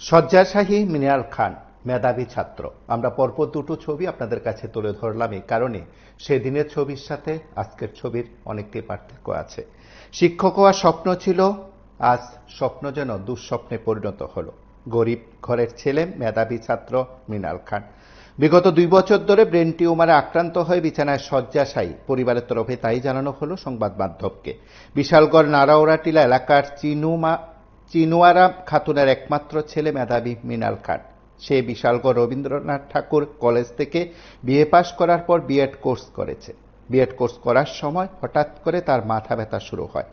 শয্যাশায়ী মিনাল খান মেধাবী ছাত্র। আমরা পরপর দুটো ছবি আপনাদের কাছে তুলে ধরলাম এই কারণে সেদিনের ছবির সাথে আজকের ছবির অনেকটি পার্থক্য আছে। শিক্ষক হওয়ার স্বপ্ন ছিল, আজ স্বপ্ন যেন দুঃস্বপ্নে পরিণত হলো। গরিব ঘরের ছেলে মেধাবী ছাত্র মিনাল খান বিগত 2 বছর ধরে ব্রেন টিউমারে আক্রান্ত হয়ে বিছানায় শয্যাশায়ী। পরিবারের তরফে তাই জানানো হলো সংবাদ মাধ্যমকে। বিশালগড় নারাওড়াটিলা এলাকার চিনুয়ারা খাতুনের একমাত্র ছেলে মেধাবী মিনাল খান। সে বিশালগড় রবীন্দ্রনাথ ঠাকুর কলেজ থেকে বিএ পাশ করার পর বিএড কোর্স করেছে। বিএড কোর্স করার সময় হঠাৎ করে তার মাথা ব্যথা শুরু হয়।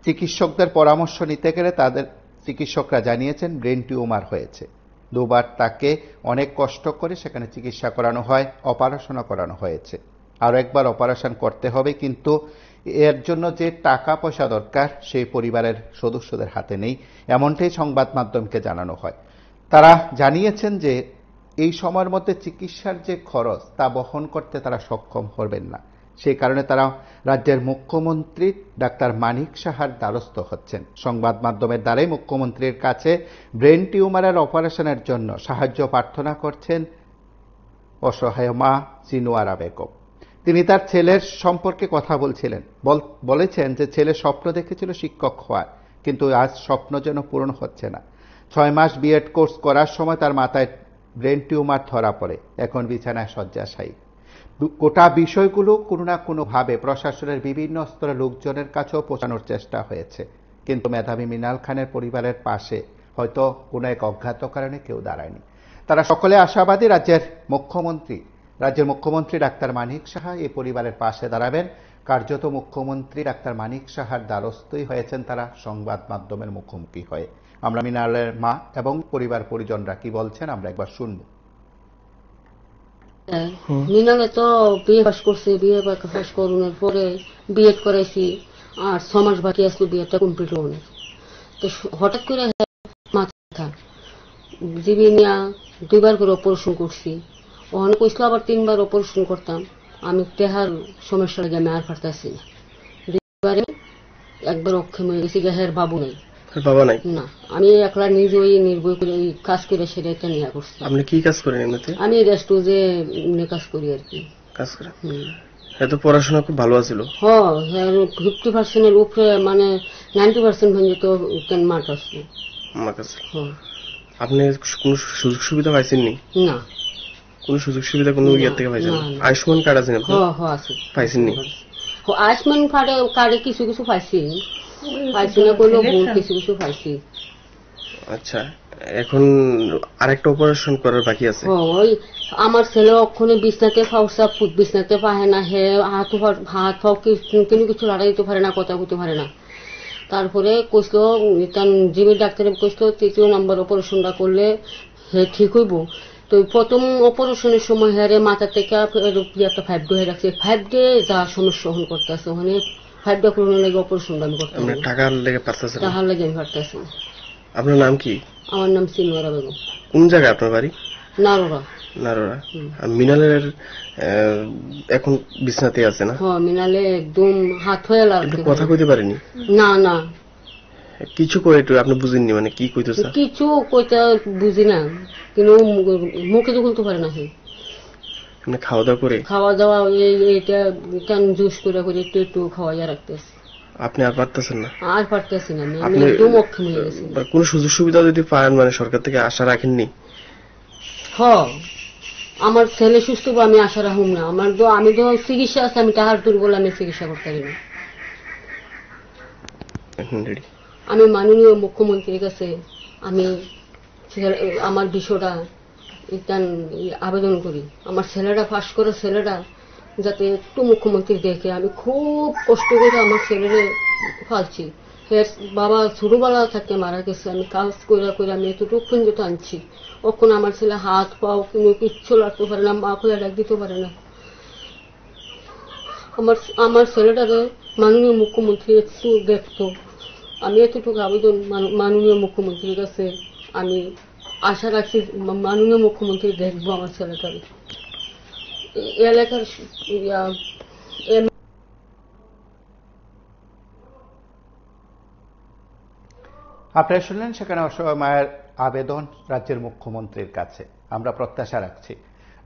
চিকিৎসকদের পরামর্শ নিতে গেলে তাদের চিকিৎসকরা জানিয়েছেন ব্রেন টিউমার হয়েছে। 2 বার তাকে অনেক কষ্ট করে সেখানে চিকিৎসা করানো হয়, অপারেশনও করানো হয়েছে। আরও একবার অপারেশন করতে হবে, কিন্তু এর জন্য যে টাকা পয়সা দরকার সেই পরিবারের সদস্যদের হাতে নেই, এমনটাই সংবাদ মাধ্যমকে জানানো হয়। তারা জানিয়েছেন যে এই সময়ের মধ্যে চিকিৎসার যে খরচ তা বহন করতে তারা সক্ষম হবেন না। সেই কারণে তারা রাজ্যের মুখ্যমন্ত্রী ডাক্তার মানিক সাহার দ্বারস্থ হচ্ছেন। সংবাদ মাধ্যমের দ্বারাই মুখ্যমন্ত্রীর কাছে ব্রেন টিউমারের অপারেশনের জন্য সাহায্য প্রার্থনা করছেন অসহায় মা চিনুয়ারা বেগম। তিনি তার ছেলের সম্পর্কে কথা বলেছেন যে ছেলে স্বপ্ন দেখেছিল শিক্ষক হওয়ার, কিন্তু আজ স্বপ্ন যেন পূরণ হচ্ছে না। 6 মাস বিএড কোর্স করার সময় তার মাথায় ব্রেন টিউমার ধরা পড়ে, এখন বিছানায় শয্যাশায়ী। গোটা বিষয়গুলো কোনো না কোনোভাবে প্রশাসনের বিভিন্ন স্তরের লোকজনের কাছেও পৌঁছানোর চেষ্টা হয়েছে, কিন্তু মেধাবী মিনাল খানের পরিবারের পাশে হয়তো কোনো এক অজ্ঞাত কারণে কেউ দাঁড়ায়নি। তারা সকলে আশাবাদী রাজ্যের মুখ্যমন্ত্রী ডাক্তার মানিক সাহা এই পরিবারের পাশে দাঁড়াবেন। কার্যত মুখ্যমন্ত্রী ডাক্তার মানিক সাহার দ্বারস্থই হয়েছেন তারা সংবাদ মাধ্যমের মুখোমুখি হয়ে। আমরা মিনালের মা এবং পরিবার পরিজনরা কি বলছেন আমরা একবার শুনব। মিনালে তো বিএ পাস করছে, বিএ পাস করানোর পরে বিএড করাইছি, আর 6 মাস বাকি আসলো বিএডটা কমপ্লিট হওয়ার। তো হঠাৎ করে মাথা জিবি নিয়ে 2 বার করে অপারেশন করছি। ওখানে কইছিল আবার 3 বার অপারেশন করতাম। আমি টেহার সমস্যা লাগে আমি আর পারতাছি না। 2বারে একবার অক্ষম হয়ে গেছি, হের বাবু নাই, বাবা নাই না। আমি একলা নিজেই নির্ভর করে কাজ করে সেটা নিয়ে করছি। আপনি কি কাজ করেন এমনিতে? আমি রেস্টুজে কাজ করি আর কি। কাজ করেন? এত পড়াশোনা খুব ভালো আছিল। হ্যাঁ, 50% উপরে, মানে 90% পর্যন্ত মার্ক আসছে। আপনি কোন সুযোগ সুবিধা পাইছেন নি? না, কোন সুযোগ সুবিধা কোনো ইয়ার থেকে পাইছেন? আয়ুষ্মান কার্ড আছে আপনি? হ্যাঁ আছে। পাইছেন নি? আয়ুষ্মান কার্ডে কিছু কিছু পাইছি, পাইছি না করলেও কিছু কিছু পাইছি। আচ্ছা, এখন আরেকটা অপারেশন করার বাকি আছে। ওই আমার ছেলে ওখানে বিছনাতে ফাউসা বিছনাতে পাহে না, হে হাত ফাও কিছু লড়াই দিতে পারে না, কথা বলতে পারে না। তারপরে কইছিল জিমের ডাক্তারে কইছিল 3য় নম্বর অপারেশনটা করলে হে ঠিক হইব। তো প্রথম অপারেশনের সময় হেরে মাথা থেকে একটা 5 ডে রাখছে। 5 ডে যা সমস্যা হন করতেছে, ওখানে 5 ডে করানোর লাগে অপারেশনটা আমি করতে পারি। টাকার লেগে পারতেছে না? টাকার লেগে আমি পারতেছি না। আপনার নাম কি? আমার নাম চিনুয়ারা বেগম। কোন জায়গায় আপনার বাড়ি? নারোরা। নারোরা। মিনালের এখন বিছনাতে আছে না? হ্যাঁ, মিনালে একদম হাত হয়ে লাগছে, কথা কইতে পারেনি? না না, কিছু কই একটু আপনি বুঝেননি, মানে কি কইতেছে? কিছু কইতে বুঝি না, কিন্তু মুখে তো বলতে পারে না। আপনি খাওয়া দাওয়া করে? খাওয়া দাওয়া এইটা জুস করে করে একটু একটু খাওয়াইয়া রাখতেছি। আপনি আর পারতেছেন না? আর পারতেছি না, আমি একদম অক্ষম হয়ে গেছি। কোন সুযোগ সুবিধা যদি পান, মানে সরকার থেকে আশা রাখেননি? হ্যাঁ, আমার ছেলে সুস্থ, আমি আশা রাখুম না। আমি তো চিকিৎসা আছে, আমি টাকার দুর্বল, আমি চিকিৎসা করতে পারি না। আমি মাননীয় মুখ্যমন্ত্রীর কাছে আমি আমার বিষয়টা আবেদন করি, আমার ছেলেরা পাস করে ছেলেরা যাতে একটু মুখ্যমন্ত্রী দেখে। আমি খুব কষ্ট করে আমার ছেলেরে ফালছি। বাবা ছোটবেলা থাকতে মারা গেছে, আমি কাজ করে করে আমি এতটুকু পর্যন্ত আনছি। কখন আমার ছেলে হাত পাও কোনো কিচ্ছু লাগতে পারে না, মা খুলে ডাক দিতে পারে না। আমার ছেলেটারে মাননীয় মুখ্যমন্ত্রী একটু দেখতো। আমি এতটুকু আবেদন মাননীয় মুখ্যমন্ত্রীর কাছে আমি আশা রাখছি, মাননীয় মুখ্যমন্ত্রী দেখবো আমার ছেলেটারে। এলাকার আপনারা শুনলেন সেখানে অসহায় মায়ের আবেদন রাজ্যের মুখ্যমন্ত্রীর কাছে। আমরা প্রত্যাশা রাখছি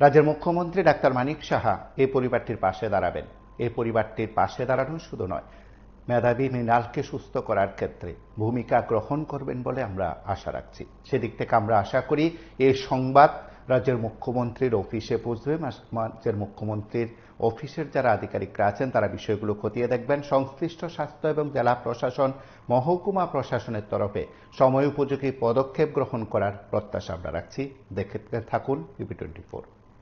রাজ্যের মুখ্যমন্ত্রী ডাক্তার মানিক সাহা এই পরিবারটির পাশে দাঁড়াবেন। এই পরিবারটির পাশে দাঁড়ানো শুধু নয়, মেধাবী মৃণালকে সুস্থ করার ক্ষেত্রে ভূমিকা গ্রহণ করবেন বলে আমরা আশা রাখছি। সেদিক থেকে আমরা আশা করি এই সংবাদ রাজ্যের মুখ্যমন্ত্রীর অফিসে পৌঁছবে। রাজ্যের মুখ্যমন্ত্রীর অফিসের যারা আধিকারিকরা আছেন তারা বিষয়গুলো খতিয়ে দেখবেন। সংশ্লিষ্ট স্বাস্থ্য এবং জেলা প্রশাসন, মহকুমা প্রশাসনের তরফে সময় উপযোগী পদক্ষেপ গ্রহণ করার প্রত্যাশা আমরা রাখছি। দেখতে থাকুন টিভি 24।